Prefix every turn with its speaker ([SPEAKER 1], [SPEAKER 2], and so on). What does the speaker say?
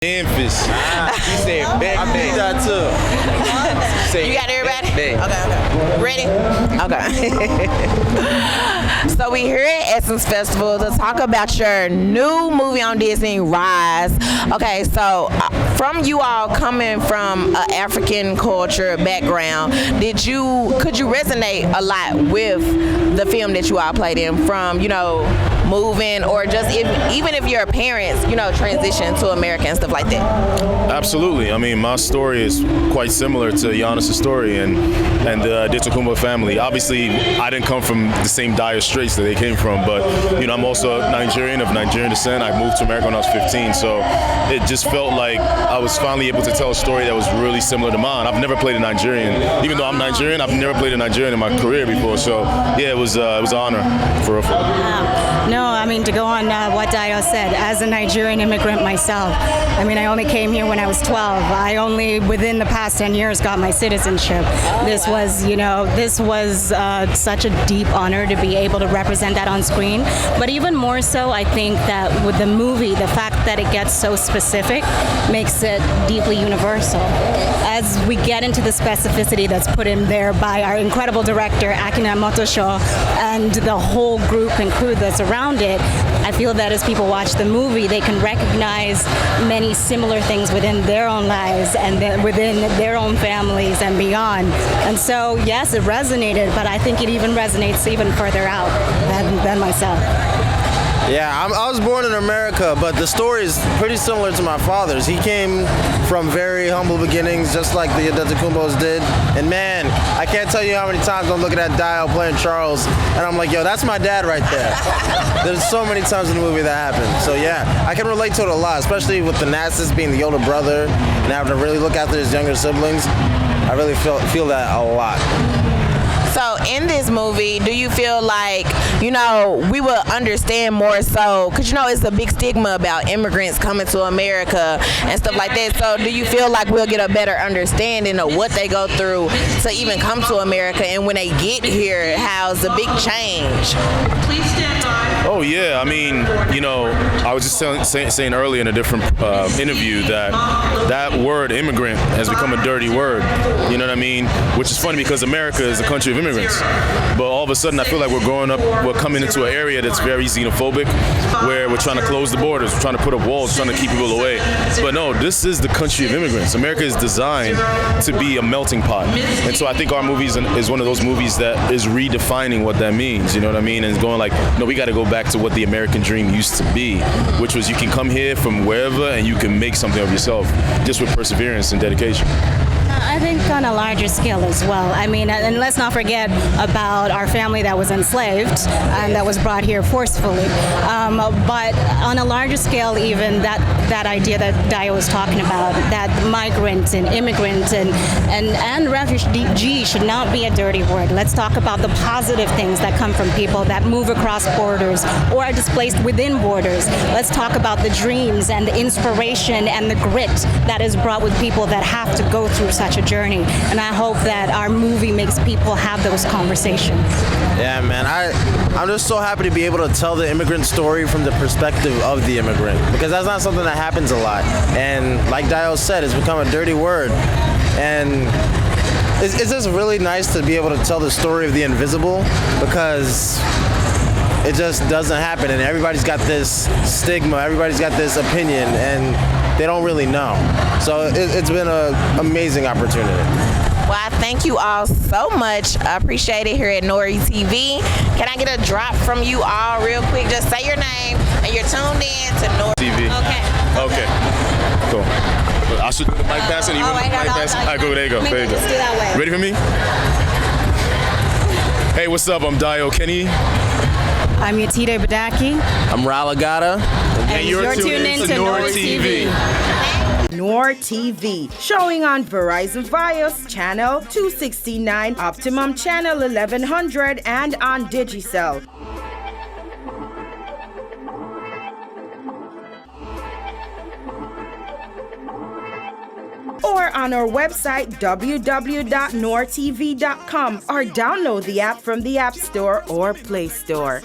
[SPEAKER 1] Memphis. He said back.
[SPEAKER 2] I think that too.
[SPEAKER 3] You got everybody? Okay. Ready? Okay. So we here at Essence Festival to talk about your new movie on Disney, Rise. Okay, so from you all coming from an African culture background, could you resonate a lot with the film that you all played in from, moving, or just even if your parents, transition to America and stuff like that?
[SPEAKER 1] Absolutely. I mean, my story is quite similar to Giannis's story and the Ditokumbo family. Obviously, I didn't come from the same dire straits that they came from, but I'm also Nigerian, of Nigerian descent. I moved to America when I was 15, so it just felt like I was finally able to tell a story that was really similar to mine. I've never played a Nigerian, even though I'm Nigerian. I've never played a Nigerian in my career before, so yeah, it was an honor for real.
[SPEAKER 4] No, I mean, to go on what Dayo said, as a Nigerian immigrant myself, I mean, I only came here when I was 12. I only, within the past 10 years, got my citizenship. This was such a deep honor to be able to represent that on screen. But even more so, I think that with the movie, the fact that it gets so specific makes it deeply universal. As we get into the specificity that's put in there by our incredible director, Okeniyi and the whole group and crew that's around it, I feel that as people watch the movie, they can recognize many similar things within their own lives and within their own families and beyond. And so, yes, it resonated, but I think it even resonates even further out than myself.
[SPEAKER 2] Yeah, I was born in America, but the story is pretty similar to my father's. He came from very humble beginnings, just like the Ditokumbos did. And man, I can't tell you how many times I'm looking at Dayo playing Charles, and I'm like, yo, that's my dad right there. There's so many times in the movie that happened. So yeah, I can relate to it a lot, especially with the Nassus being the older brother and having to really look after his younger siblings. I really feel that a lot.
[SPEAKER 3] So in this movie, do you feel like, we will understand more so, because it's a big stigma about immigrants coming to America and stuff like that. So do you feel like we'll get a better understanding of what they go through to even come to America, and when they get here, how's the big change? Please stand by.
[SPEAKER 1] Oh yeah, I mean, I was just saying earlier in a different interview that word immigrant has become a dirty word. You know what I mean? Which is funny because America is a country of immigrants, but all of a sudden I feel like we're coming into an area that's very xenophobic, where we're trying to close the borders, we're trying to put up walls, trying to keep people away. But no, this is the country of immigrants. America is designed to be a melting pot, and so I think our movie is one of those movies that is redefining what that means. You know what I mean? And it's going like, no, we got to go back to what the American dream used to be, which was you can come here from wherever and you can make something of yourself, just with perseverance and dedication.
[SPEAKER 4] I think on a larger scale as well. I mean, and let's not forget about our family that was enslaved and that was brought here forcefully. But on a larger scale, even that idea that Dayo was talking about, that migrant and immigrant and refugee should not be a dirty word. Let's talk about the positive things that come from people that move across borders or are displaced within borders. Let's talk about the dreams and the inspiration and the grit that is brought with people that have to go through such a journey, and I hope that our movie makes people have those conversations.
[SPEAKER 2] Yeah, man, I'm just so happy to be able to tell the immigrant story from the perspective of the immigrant, because that's not something that happens a lot. And like Dayo said, it's become a dirty word, and it's just really nice to be able to tell the story of the invisible, because it just doesn't happen, and everybody's got this stigma, everybody's got this opinion, and they don't really know. So it's been an amazing opportunity.
[SPEAKER 3] Well, I thank you all so much. I appreciate it here at NoireTV. Can I get a drop from you all real quick? Just say your name, and you're tuned in to NoireTV.
[SPEAKER 1] Okay. Cool. I should do the mic passing. You want the mic passing? All right, go. There you go. There you go.
[SPEAKER 4] Let's do that way.
[SPEAKER 1] Ready for me? Hey, what's up? I'm Dayo, Okeniyi.
[SPEAKER 4] I'm Yetide, Badaki.
[SPEAKER 2] I'm Agada.
[SPEAKER 4] And you're tuned in to NoireTV.
[SPEAKER 5] NoireTV, showing on Verizon Fios channel 269, Optimum channel 1100, and on Digicel. Or on our website www.noiretv.com, or download the app from the App Store or Play Store.